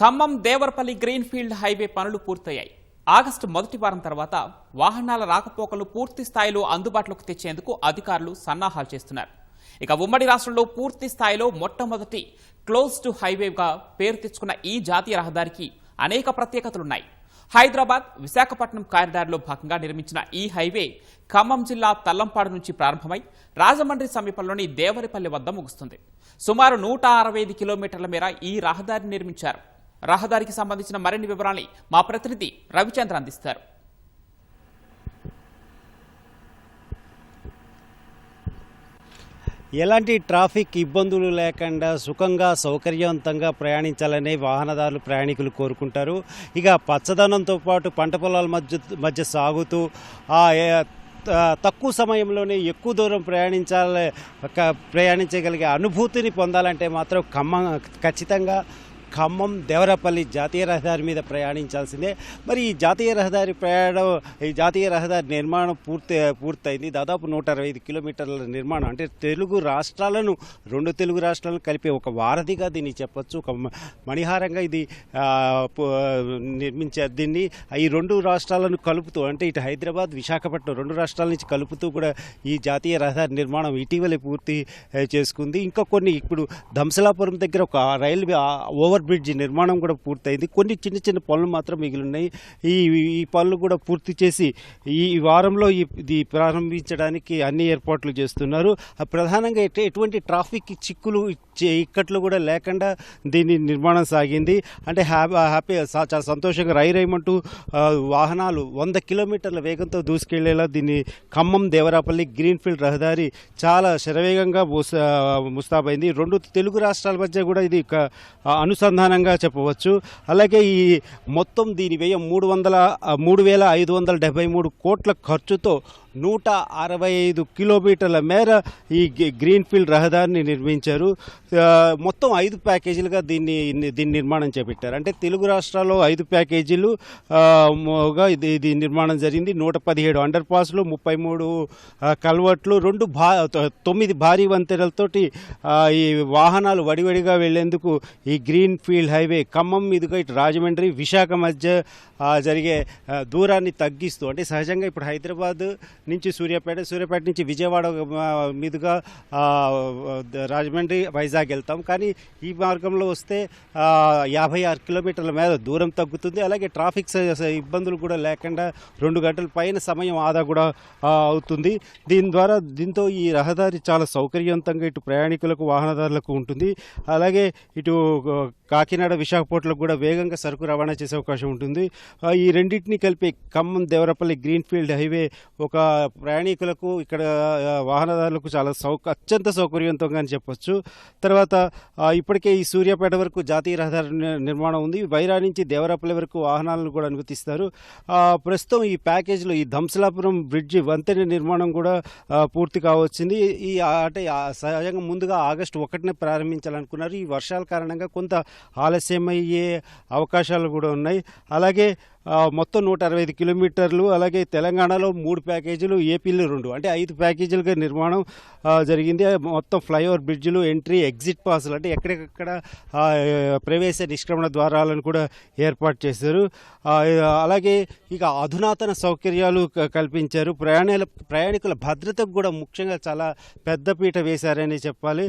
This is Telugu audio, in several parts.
ఖమ్మం దేవరపల్లి గ్రీన్ఫీల్డ్ హైవే పనులు పూర్తయ్యాయి. ఆగస్టు మొదటి వారం తర్వాత వాహనాల రాకపోకలు పూర్తి స్థాయిలో అందుబాటులోకి తెచ్చేందుకు అధికారులు సన్నాహాలు చేస్తున్నారు. ఇక ఉమ్మడి రాష్ట్రంలో పూర్తి స్థాయిలో మొట్టమొదటి క్లోజ్డ్ హైవేగా పేరు తెచ్చుకున్న ఈ జాతీయ రహదారికి అనేక ప్రత్యేకతలున్నాయి. హైదరాబాద్ విశాఖపట్నం కారిడార్లో భాగంగా నిర్మించిన ఈ హైవే ఖమ్మం జిల్లా తల్లంపాడు నుంచి ప్రారంభమై రాజమండ్రి సమీపంలోని దేవరపల్లి వద్ద ముగుస్తుంది. సుమారు 165 కిలోమీటర్ల మేర ఈ రహదారిని నిర్మించారు. రహదారికి సంబంధించిన మరిన్ని వివరాల్ని మా ప్రతినిధి రవిచంద్ర అందిస్తారు. ఎలాంటి ట్రాఫిక్ ఇబ్బందులు లేకుండా సుఖంగా సౌకర్యవంతంగా ప్రయాణించాలని వాహనదారులు ప్రయాణికులు కోరుకుంటారు. ఇక పచ్చదనంతో పాటు పంట పొలాల మధ్య సాగుతూ తక్కువ సమయంలోనే ఎక్కువ దూరం ప్రయాణించగలిగే అనుభూతిని పొందాలంటే మాత్రం ఖచ్చితంగా ఖమ్మం దేవరపల్లి జాతీయ రహదారి మీద ప్రయాణించాల్సిందే. మరి ఈ జాతీయ రహదారి నిర్మాణం పూర్తయింది. దాదాపు 165 కిలోమీటర్ల నిర్మాణం, అంటే రెండు తెలుగు రాష్ట్రాలను కలిపే ఒక వారధిగా దీన్ని చెప్పొచ్చు. ఒక మణిహారంగా ఇది నిర్మించారు. దీన్ని ఈ రెండు రాష్ట్రాలను కలుపుతూ, అంటే ఇటు హైదరాబాద్ విశాఖపట్నం రెండు రాష్ట్రాల నుంచి కలుపుతూ కూడా ఈ జాతీయ రహదారి నిర్మాణం ఇటీవలే పూర్తి చేసుకుంది. ఇంకా కొన్ని ఇప్పుడు దంసలాపురం దగ్గర ఒక రైల్వే ఓవర్ బ్రిడ్జ్ నిర్మాణం కూడా పూర్తయింది. కొన్ని చిన్న చిన్న పనులు మాత్రం మిగిలిన్నాయి. ఈ పనులు కూడా పూర్తి చేసి ఈ వారంలో ఇది ప్రారంభించడానికి అన్ని ఏర్పాట్లు చేస్తున్నారు. ప్రధానంగా ఎటువంటి ట్రాఫిక్ చిక్కులు ఇక్కట్లు కూడా లేకుండా దీని నిర్మాణం సాగింది. అంటే హ్యాపీ చాలా సంతోషంగా రైమంటూ వాహనాలు 100 కిలోమీటర్ల వేగంతో దూసుకెళ్లేలా దీన్ని ఖమ్మం దేవరపల్లి గ్రీన్ఫీల్డ్ రహదారి చాలా శరవేగంగా ముస్తాబైంది. రెండు తెలుగు రాష్ట్రాల మధ్య కూడా ఇది అనుసంధానంగా చెప్పవచ్చు. అలాగే ఈ మొత్తం దీని వ్యయం 3,573 కోట్ల ఖర్చుతో 165 కిలోమీటర్ల మేర ఈ గ్రీన్ఫీల్డ్ రహదారిని నిర్మించారు. మొత్తం 5 ప్యాకేజీలుగా దీన్ని నిర్మాణం చేపట్టారు. అంటే తెలుగు రాష్ట్రాల్లో 5 ప్యాకేజీలుగా ఇది నిర్మాణం జరిగింది. 117 అండర్ పాస్లు, 33 కల్వర్ట్లు, 9 భారీ వంతెనలతోటి ఈ వాహనాలు వడివడిగా వెళ్లేందుకు ఈ గ్రీన్ఫీల్డ్ హైవే ఖమ్మం మీదుగా ఇటు రాజమండ్రి విశాఖ మధ్య జరిగే దూరాన్ని తగ్గిస్తూ, అంటే సహజంగా ఇప్పుడు హైదరాబాద్ నుంచి సూర్యాపేట నుంచి విజయవాడ మీదుగా రాజమండ్రి వైజాగ్ వెళ్తాం. కానీ ఈ మార్గంలో వస్తే 56 కిలోమీటర్ల మేర దూరం తగ్గుతుంది. అలాగే ట్రాఫిక్ ఇబ్బందులు కూడా లేకుండా 2 గంటల పైన సమయం ఆదా కూడా అవుతుంది. దీంతో ఈ రహదారి చాలా సౌకర్యవంతంగా ఇటు ప్రయాణికులకు వాహనదారులకు ఉంటుంది. అలాగే ఇటు కాకినాడ విశాఖపట్నంలో కూడా వేగంగా సరుకు రవాణా చేసే అవకాశం ఉంటుంది. ఈ రెండింటినీ కలిపి ఖమ్మం దేవరపల్లి గ్రీన్ఫీల్డ్ హైవే ఒక ప్రయాణికులకు ఇక్కడ వాహనదారులకు చాలా అత్యంత సౌకర్యవంతంగా అని చెప్పొచ్చు. తర్వాత ఇప్పటికే ఈ సూర్యాపేట వరకు జాతీయ రహదారి నిర్మాణం ఉంది. వైరా నుంచి దేవరపల్లి వరకు వాహనాలను కూడా అనుమతిస్తారు. ప్రస్తుతం ఈ ప్యాకేజీలో ఈ దంసలాపురం బ్రిడ్జి వంతెన నిర్మాణం కూడా పూర్తి కావచ్చింది. అంటే సహజంగా ముందుగా ఆగస్టు 1న ప్రారంభించాలనుకున్నారు. ఈ వర్షాల కారణంగా కొంత ఆలస్యమయ్యే అవకాశాలు కూడా ఉన్నాయి. అలాగే మొత్తం 165 కిలోమీటర్లు, అలాగే తెలంగాణలో 3 ప్యాకేజీలు, ఏపీలో 2, అంటే 5 ప్యాకేజీలుగా నిర్మాణం జరిగింది. మొత్తం ఫ్లైఓవర్ బ్రిడ్జిలు, ఎంట్రీ ఎగ్జిట్ పాసులు, అంటే ఎక్కడెక్కడ ప్రవేశ నిష్క్రమణ ద్వారాలను కూడా ఏర్పాటు చేశారు. అలాగే ఇక అధునాతన సౌకర్యాలు కల్పించారు. ప్రయాణికుల భద్రతకు కూడా ముఖ్యంగా చాలా పెద్దపీట వేశారని చెప్పాలి.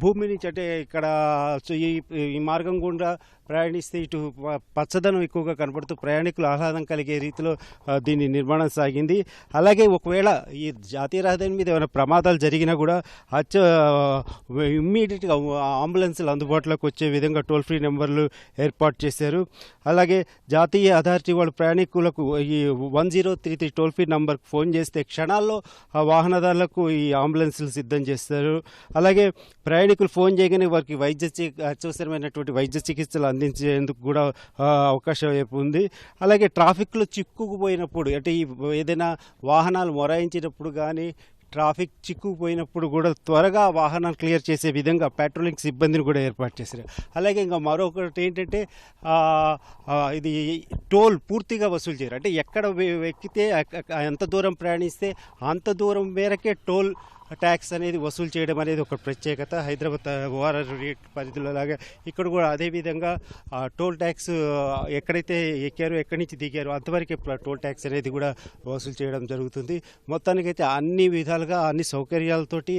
భూమి నుంచి, అంటే ఇక్కడ ఈ మార్గం గుండా ప్రయాణిస్తే ఇటు పచ్చదనం ఎక్కువగా కనపడుతూ ప్రయాణికులు ఆహ్లాదం కలిగే రీతిలో దీని నిర్మాణం సాగింది. అలాగే ఒకవేళ ఈ జాతీయ రహదారి మీద ఏమైనా ప్రమాదాలు జరిగినా కూడా ఇమ్మీడియట్గా అంబులెన్సులు అందుబాటులోకి వచ్చే విధంగా టోల్ ఫ్రీ నెంబర్లు ఏర్పాటు చేశారు. అలాగే జాతీయ అథారిటీ వాళ్ళు ప్రయాణికులకు ఈ 1033 టోల్ ఫ్రీ నెంబర్కి ఫోన్ చేస్తే క్షణాల్లో వాహనదారులకు ఈ అంబులెన్సులు సిద్ధం చేస్తారు. అలాగే ప్రయాణికులు ఫోన్ చేయగానే వారికి అత్యవసరమైనటువంటి వైద్య చికిత్సలు అందించేందుకు కూడా అవకాశం ఉంది. అలాగే ట్రాఫిక్లో చిక్కుకుపోయినప్పుడు, అంటే ఏదైనా వాహనాలు మొరాయించినప్పుడు కానీ ట్రాఫిక్ చిక్కుకుపోయినప్పుడు కూడా త్వరగా వాహనాలు క్లియర్ చేసే విధంగా పెట్రోలింగ్ సిబ్బందిని కూడా ఏర్పాటు చేశారు. అలాగే ఇంకా మరొకటి ఏంటంటే ఇది టోల్ పూర్తిగా వసూలు చేయరు. అంటే ఎక్కడ ఎక్కితే ఎంత దూరం ప్రయాణిస్తే అంత దూరం మేరకే టోల్ ట్యాక్స్ అనేది వసూలు చేయడం అనేది ఒక ప్రత్యేకత. హైదరాబాద్ ఓఆర్ఆర్ రేట్ పరిధిలో లాగా ఇక్కడ కూడా అదేవిధంగా టోల్ ట్యాక్స్ ఎక్కడైతే ఎక్కారో ఎక్కడి నుంచి దిగారో అంతవరకే టోల్ ట్యాక్స్ అనేది కూడా వసూలు చేయడం జరుగుతుంది. మొత్తానికైతే అన్ని విధాలుగా అన్ని సౌకర్యాలతోటి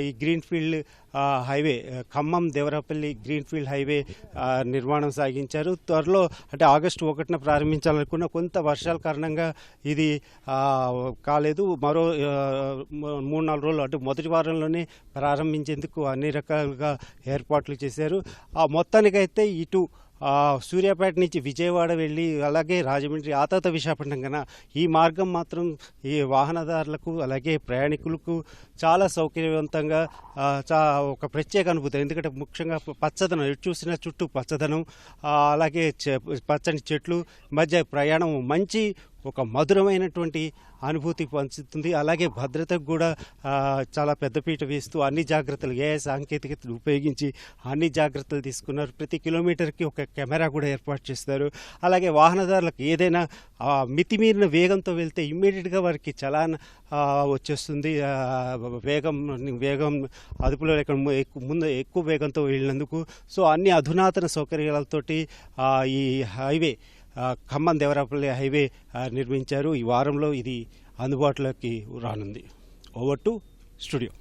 ఈ greenfield highway Khammam Devarapalli greenfield highway నిర్మాణం సాగించారు. త్వరలో అంటే ఆగస్టు 1న ప్రారంభించాలనుకున్న కొంత వర్షాల కారణంగా ఇది కాలేదు. మరో 3-4 రోజులు అంటే మొదటి వారంలోనే ప్రారంభించేందుకు అన్ని రకాలుగా ఏర్పాట్లు చేశారు. మొత్తానికైతే ఇటు సూర్యాపేట నుంచి విజయవాడ వెళ్ళి అలాగే రాజమండ్రి ఆ తర్వాత విశాఖపట్నం కన్నా ఈ మార్గం మాత్రం ఈ వాహనదారులకు అలాగే ప్రయాణికులకు చాలా సౌకర్యవంతంగా ఒక ప్రత్యేక అనుభూతి. ఎందుకంటే ముఖ్యంగా పచ్చదనం ఎటు చూసినా చుట్టూ పచ్చదనం, అలాగే పచ్చని చెట్లు మధ్య ప్రయాణం మంచి ఒక మధురమైనటువంటి అనుభూతి పంచుతుంది. అలాగే భద్రతకు కూడా చాలా పెద్దపీట వేస్తూ అన్ని జాగ్రత్తలు AI సాంకేతికతను ఉపయోగించి అన్ని జాగ్రత్తలు తీసుకున్నారు. ప్రతి కిలోమీటర్కి ఒక కెమెరా కూడా ఏర్పాటు చేస్తారు. అలాగే వాహనదారులకు ఏదైనా మితిమీరిన వేగంతో వెళ్తే ఇమ్మీడియట్గా వారికి చలాన్ వచ్చేస్తుంది. వేగం అదుపులో లేక ముందు ఎక్కువ వేగంతో వెళ్ళినందుకు. సో అన్ని అధునాతన సౌకర్యాలతోటి ఈ హైవే ఖమ్మం దేవరాపల్లి హైవే నిర్మించారు. ఈ వారంలో ఇది అందుబాటులోకి రానుంది. Over to studio.